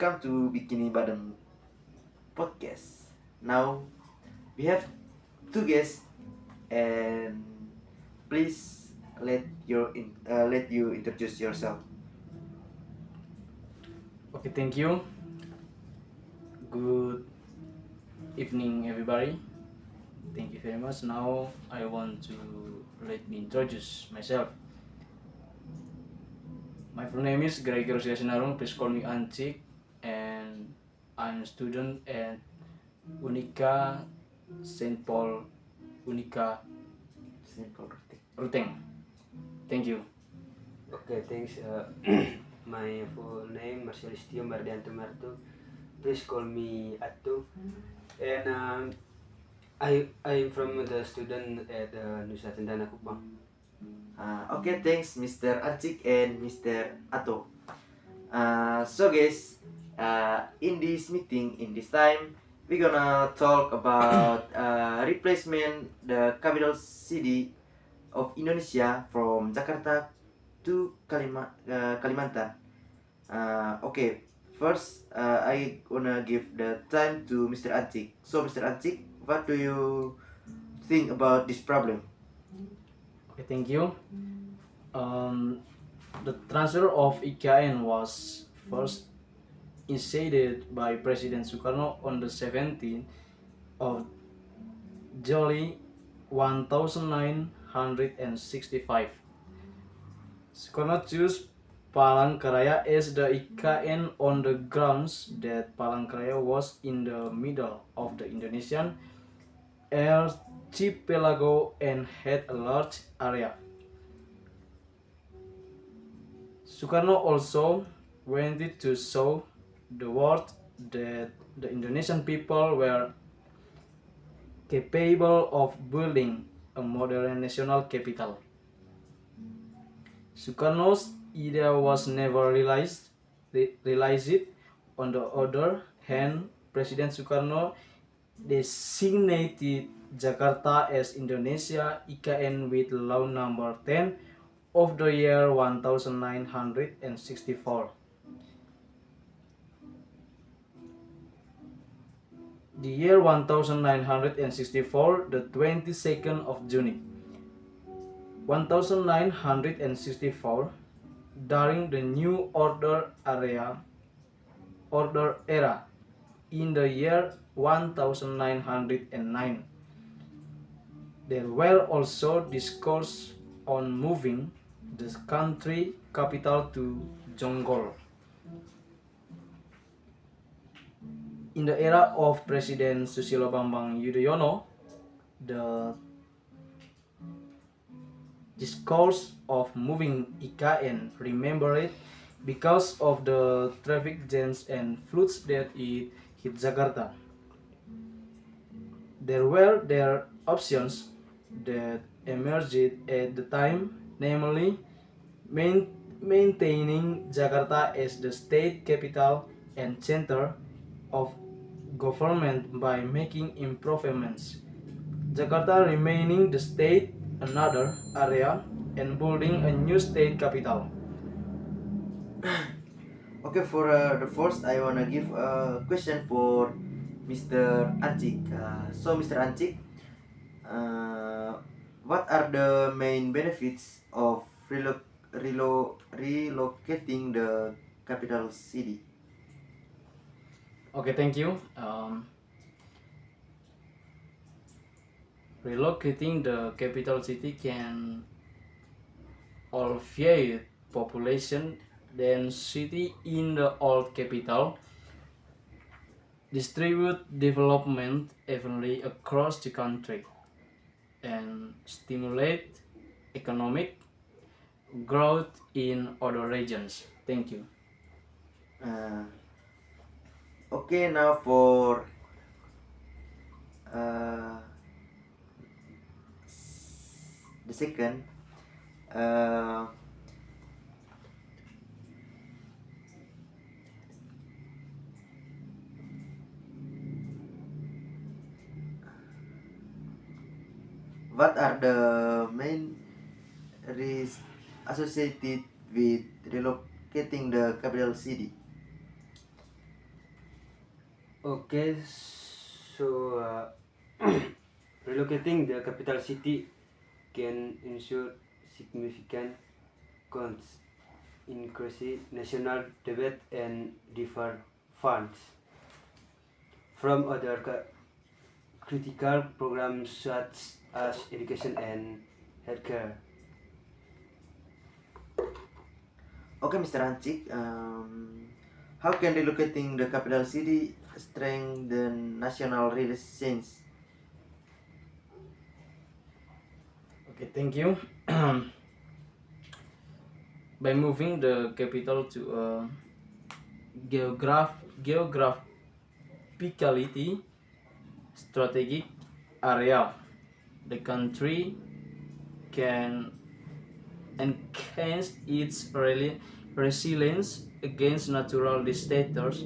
welcome to Bikini Badan podcast. Now we have two guests, and please let you introduce yourself. Okay, thank you. Good evening, everybody. Thank you very much. Now I want to let me introduce myself. My full name is Gregor Siasinarung. Please call me Ancik, and I'm a student at Unika Saint Paul Unika Simple routine. Ruteng. Thank you. Okay, thanks. My full name Marcelistio Mardianto Marto. Please call me Atto. And I'm from the student at Nusa Cendana Kupang. Okay, thanks, Mr. Acik and Mr. Ato. So guys, in this meeting, in this time, we're gonna talk about replacement the capital city of Indonesia from Jakarta to Kalimantan. Okay, first I wanna give the time to Mr. Antik. So Mr. Antik, what do you think about this problem? Okay, thank you. Um, the transfer of IKN was first initiated by President Sukarno on the 17th of July 1965. Sukarno chose Palangkaraya as the IKN on the grounds that Palangkaraya was in the middle of the Indonesian archipelago and had a large area. Sukarno also wanted to show the world that the Indonesian people were capable of building a modern national capital. Sukarno's idea was never realized. On the other hand, President Sukarno designated Jakarta as Indonesia IKN with Law Number 10 of the year 1964. The year 1964, the 22nd of June 1964, during the New Order era, in the year 1909, there were also discourse on moving the country capital to Jonggol. In the era of President Susilo Bambang Yudhoyono, the discourse of moving IKN remembered because of the traffic jams and floods that it hit Jakarta. There were options that emerged at the time, namely maintaining Jakarta as the state capital and center of government by making improvements. Jakarta remaining the state another area and building a new state capital. Okay, for the first, I wanna give a question for Mr. Antik. So Mr. Antik, uh, what are the main benefits of relocating the capital city? Okay, thank you. Relocating the capital city can alleviate population density in the old capital, distribute development evenly across the country, and stimulate economic growth in other regions. Thank you. Uh, okay, now for uh, the second, uh, what are the main risks associated with relocating the capital city? Okay, so relocating the capital city can ensure significant cons, increase national debt and divert funds from other critical programs such as education and healthcare. Okay, Mr. Hancik, how can relocating the capital city strengthen national relations? Okay, thank you. By moving the capital to a geographically strategic area, the country can enhance its resilience against natural disasters,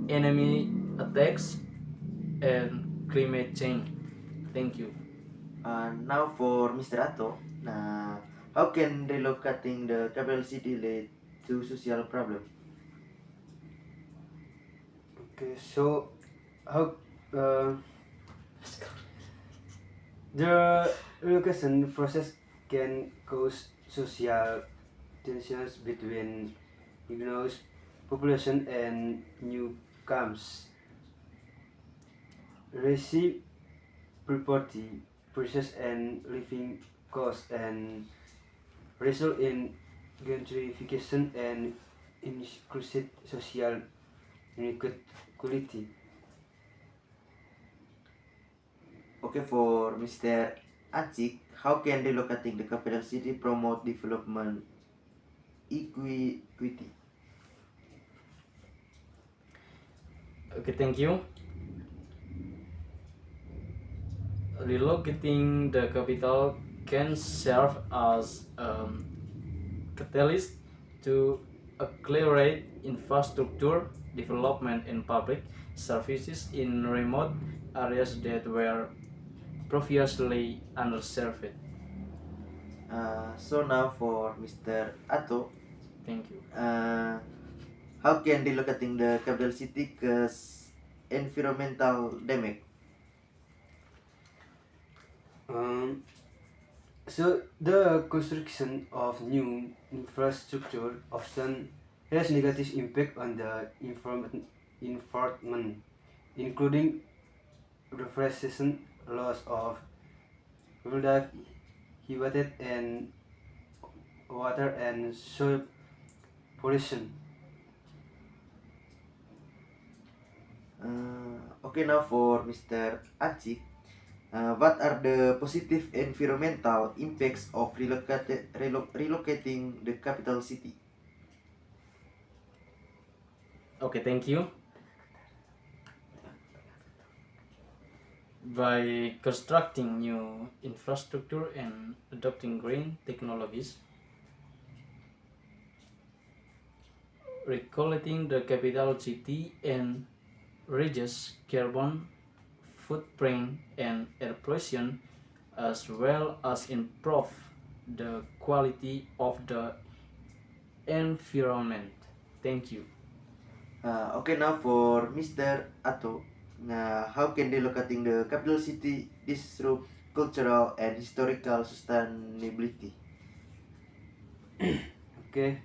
enemy attacks, and climate change. Thank you. Now for Mr. Ato, how can relocating the capital city lead to social problem? Okay, so how uh, the relocation process can cause social tensions between Igno's population and newcomers, raising property prices and living costs, and result in gentrification and increased social inequality. Okay, for Mr. Acik, how can relocating the capital city promote development equity? Okay, thank you. Relocating the capital can serve as a catalyst to accelerate infrastructure development and public services in remote areas that were previously underserved. So now for Mr. Ato, Thank you. uh, how can relocating the capital city cause environmental damage? Um, so the construction of new infrastructure often has negative impact on the environment, including deforestation, loss of wildlife habitat, and water and soil pollution. Okay, now for Mr. Acik, what are the positive environmental impacts of relocating the capital city? Okay, thank you. By constructing new infrastructure and adopting green technologies, recollecting the capital city and reduce carbon footprint and air pollution, as well as improve the quality of the environment. Thank you. Okay, now for Mr. Ato, how can relocating the capital city disrupt cultural and historical sustainability? Okay,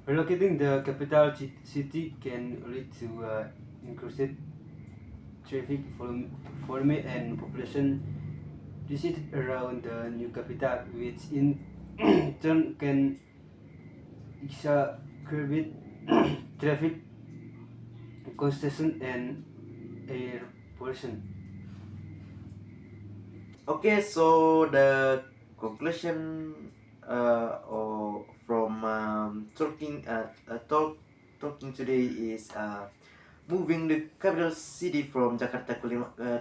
relocating the capital city can lead to increased traffic volume and population density around the new capital, which in turn can exacerbate traffic congestion and air pollution. Okay, so the conclusion from talking today is moving the capital city from Jakarta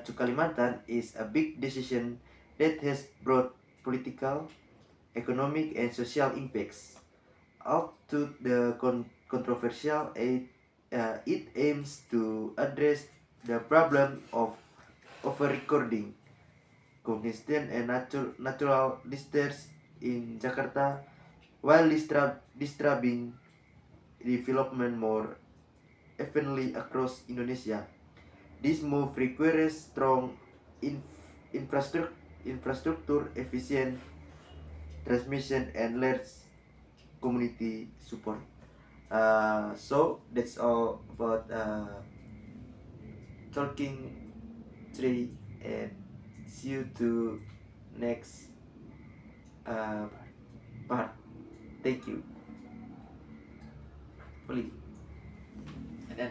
to Kalimantan is a big decision that has brought political, economic, and social impacts. Up to the controversial, it aims to address the problem of over-recording congestion and natural disasters in Jakarta while disturbing development more evenly across Indonesia. This move requires strong infrastructure, efficient transmission, and large community support. So that's all about talking tree, and see you to next part. Thank you. Please. And then